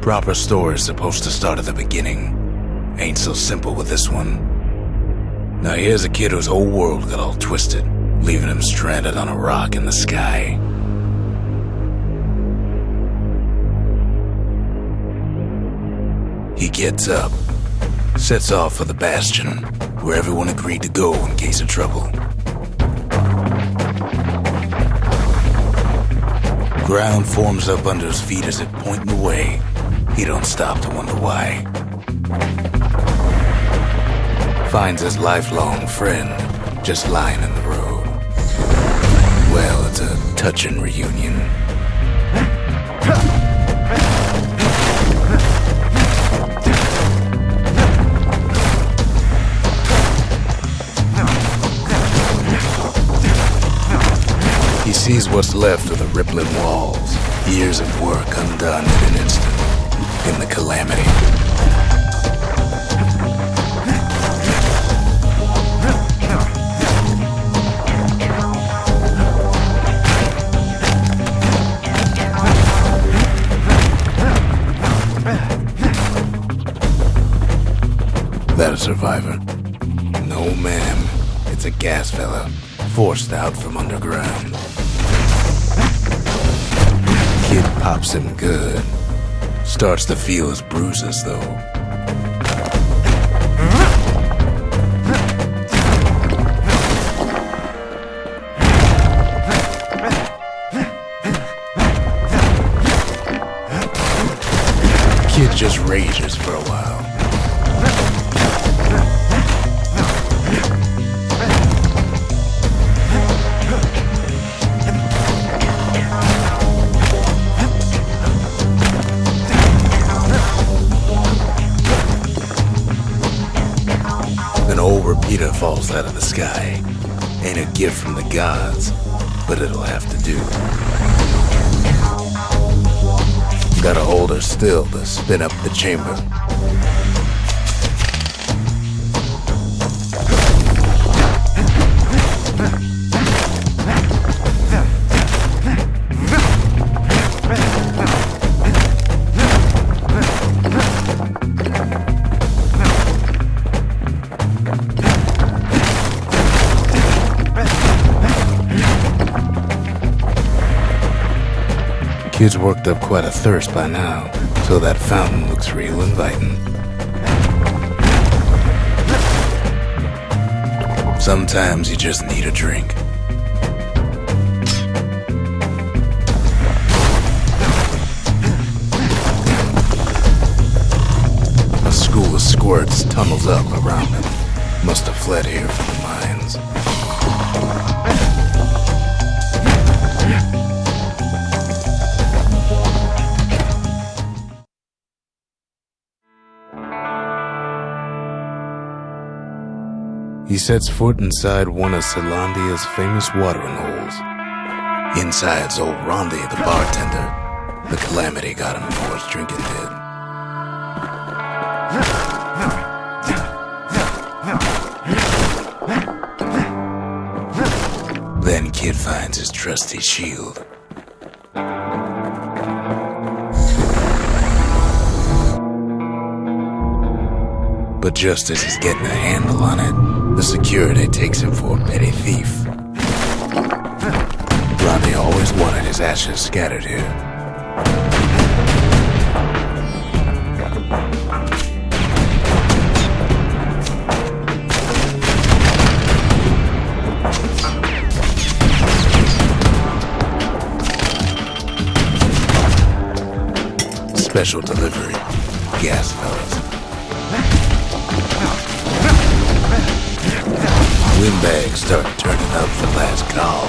Proper story's supposed to start at the beginning. Ain't so simple with this one. Now here's a kid whose whole world got all twisted, leaving him stranded on a rock in the sky. He gets up, sets off for the Bastion, where everyone agreed to go in case of trouble. Ground forms up under his feet as it pointing the way. He don't stop to wonder why. Finds his lifelong friend just lying in the road. Well, it's a touching reunion. He sees what's left of the rippling walls, years of work undone in an instant, in the calamity. That a survivor? No, ma'am. It's a gas fella, forced out from underground. Kid pops him good. Starts to feel his bruises, though. Kid just rages for a while. Repeater falls out of the sky. Ain't a gift from the gods, but it'll have to do. Gotta hold her still to spin up the chamber. Kid's worked up quite a thirst by now, so that fountain looks real inviting. Sometimes you just need a drink. A school of squirts tunnels up around him. Must have fled here from the mines. He sets foot inside one of Zealandia's famous watering holes. Inside's old Rondi, the bartender. The calamity got him before his drinking did. Then Kid finds his trusty shield. But just as he's getting a handle on it, the security takes him for a petty thief. Ronnie always wanted his ashes scattered here. Special delivery, gas fellas. Windbags start turning up for last call.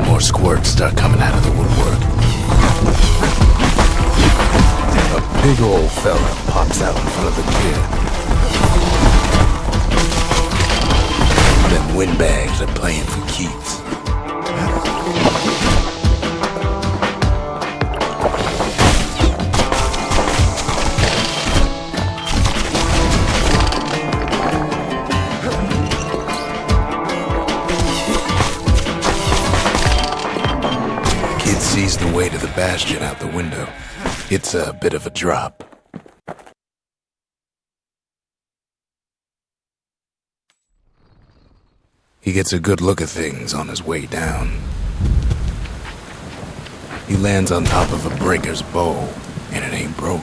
More squirts start coming out of the woodwork. A big old fella pops out in front of the kid. Them windbags are playing for keeps. sees the way to the Bastion out the window. It's a bit of a drop. He gets a good look at things on his way down. He lands on top of a breaker's bow, and it ain't broke.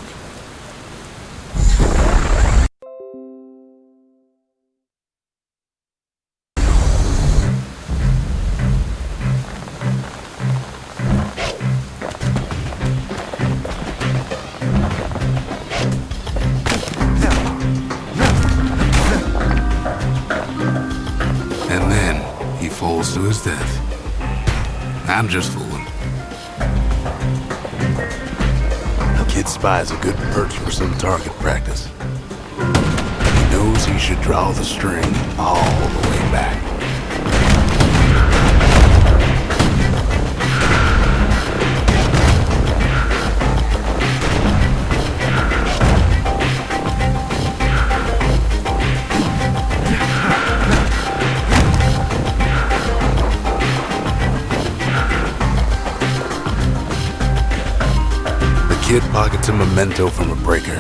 And then he falls to his death. I'm just fooling. The kid spies a good perch for some target practice. He knows he should draw the string all the way back. Kid pockets a memento from a breaker,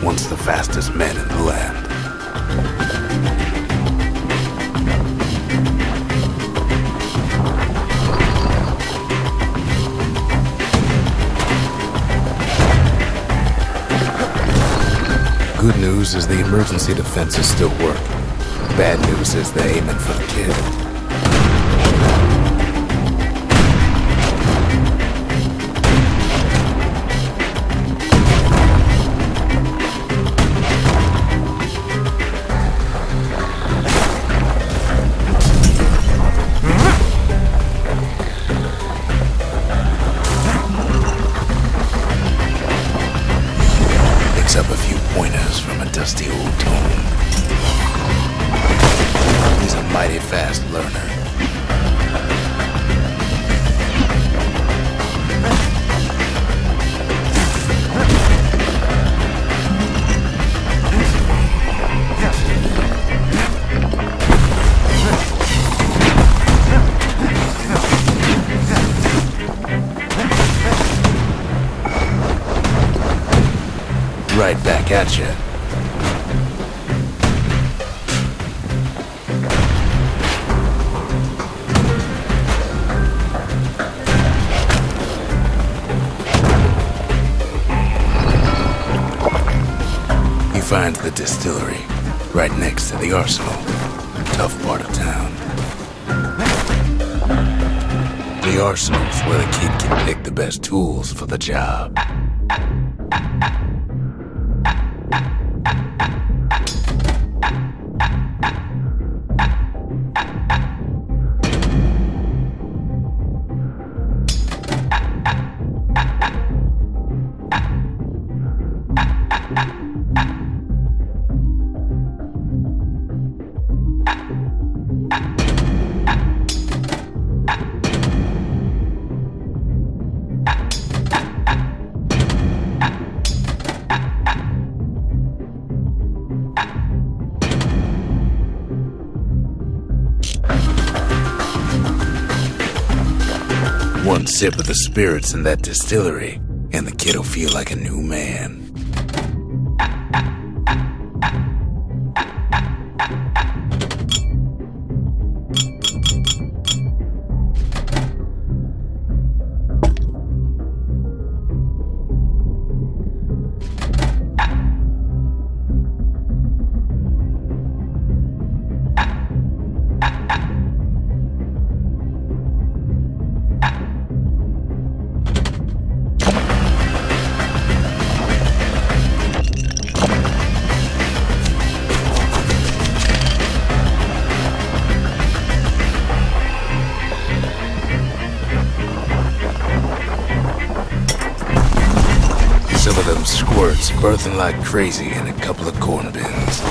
once the fastest man in the land. Good news is the emergency defenses still work. Bad news is they're aiming for the kid. Up a few pointers from a dusty old tome. He's a mighty fast learner. Right back at you. He finds the distillery right next to the arsenal. Tough part of town. The arsenal's where the kid can pick the best tools for the job. One sip of the spirits in that distillery, and the kid'll feel like a new man. Some of them squirts birthing like crazy in a couple of corn bins.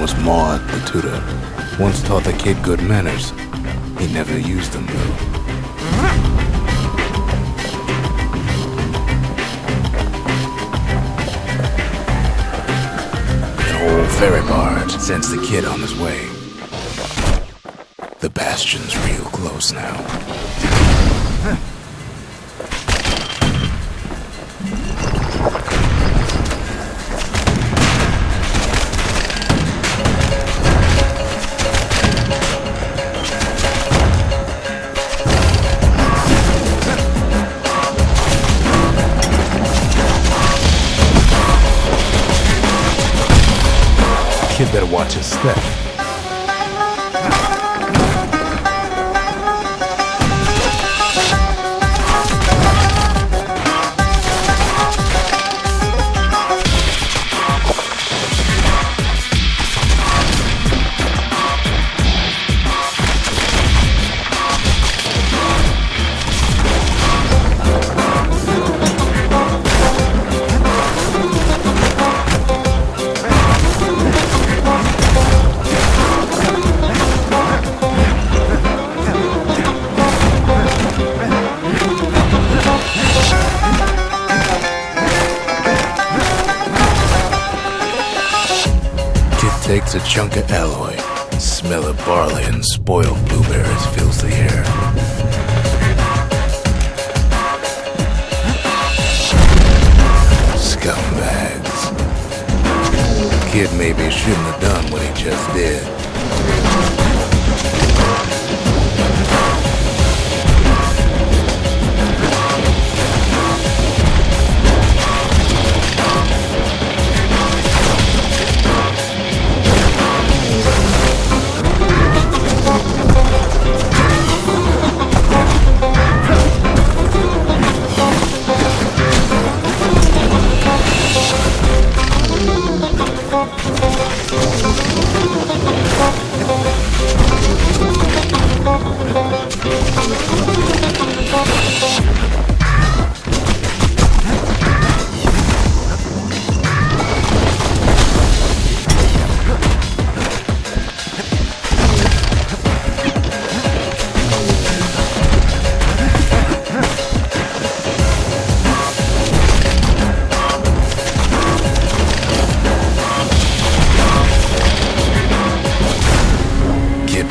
name was Maud, the tutor. Once taught the kid good manners. He never used them, though. An old ferry barge sends the kid on his way. The Bastion's real close now. Kid better watch his step. Takes a chunk of alloy. Smell of barley and spoiled blueberries fills the air. Scumbags. Kid maybe shouldn't have done what he just did.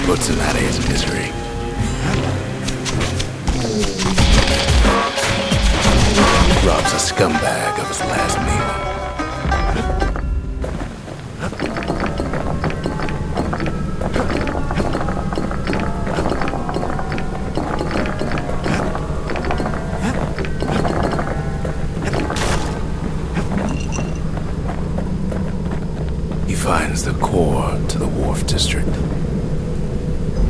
Puts him out of his misery. Robs a scumbag of his last meal. He finds the core to the wharf district.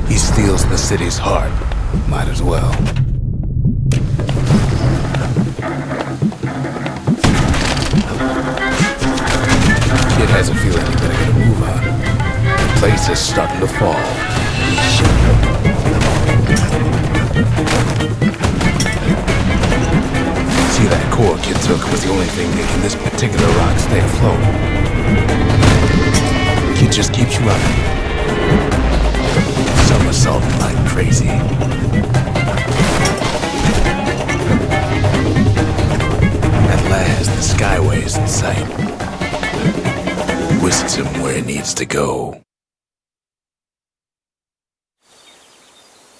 He steals the city's heart. Might as well. Kid has a feeling he better get a move on. The place is starting to fall. See, that core kid took was the only thing making this particular rock stay afloat. Kid just keeps running. Somersaulting like crazy. At last, the skyway's in sight. Whisks him where he needs to go.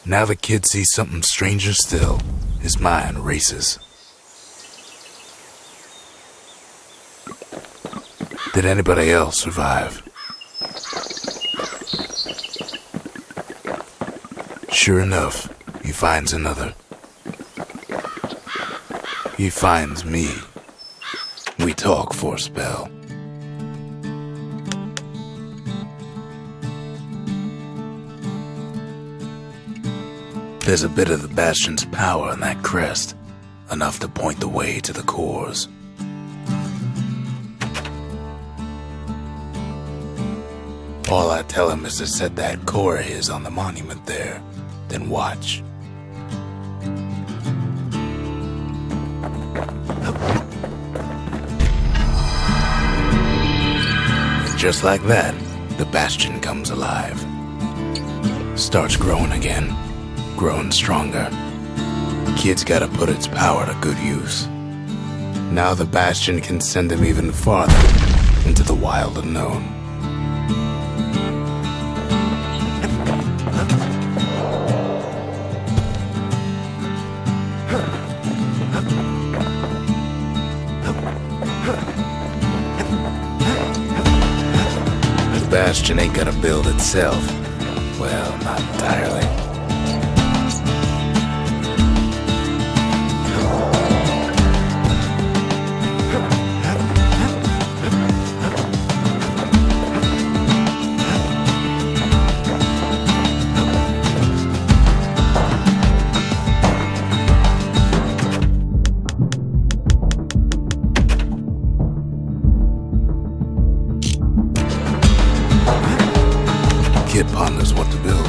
Now the kid sees something stranger still. His mind races. Did anybody else survive? Sure enough, he finds another. He finds me. We talk for a spell. There's a bit of the Bastion's power in that crest, enough to point the way to the cores. All I tell him is to set that core of his on the monument there, then watch. And just like that, the Bastion comes alive. Starts growing again, growing stronger. Kid's gotta put its power to good use. Now the Bastion can send him even farther into the wild unknown. The Bastion ain't gonna build itself. Well, not entirely. Kid ponders what to build.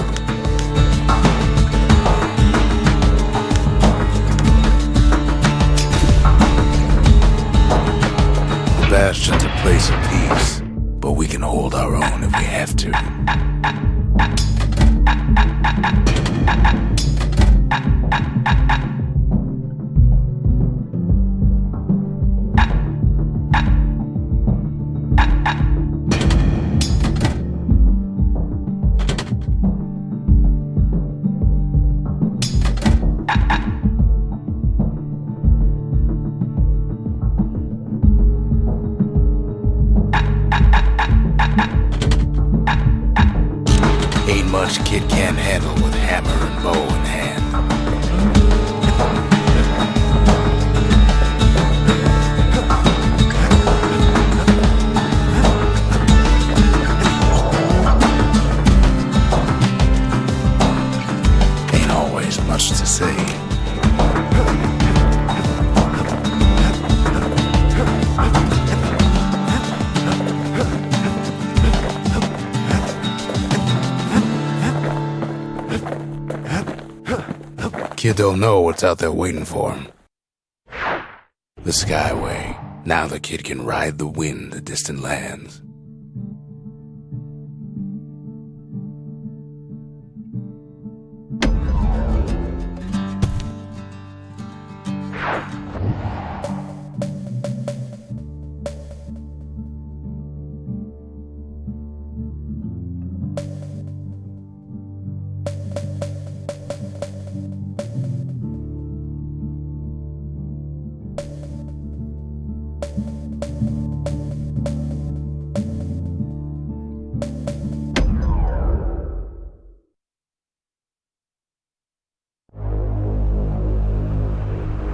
The Bastion's a place of peace, but we can hold our own if we have to. Ain't much kid can't handle with hammer and bow in hand. Ain't always much to say. Kid don't know what's out there waiting for him. The Skyway. Now the kid can ride the wind to distant lands.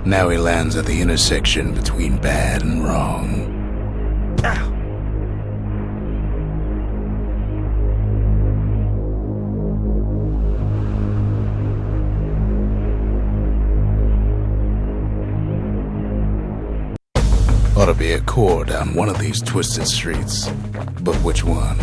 Now he lands at the intersection between bad and wrong. Ought to be a core down one of these twisted streets, but which one?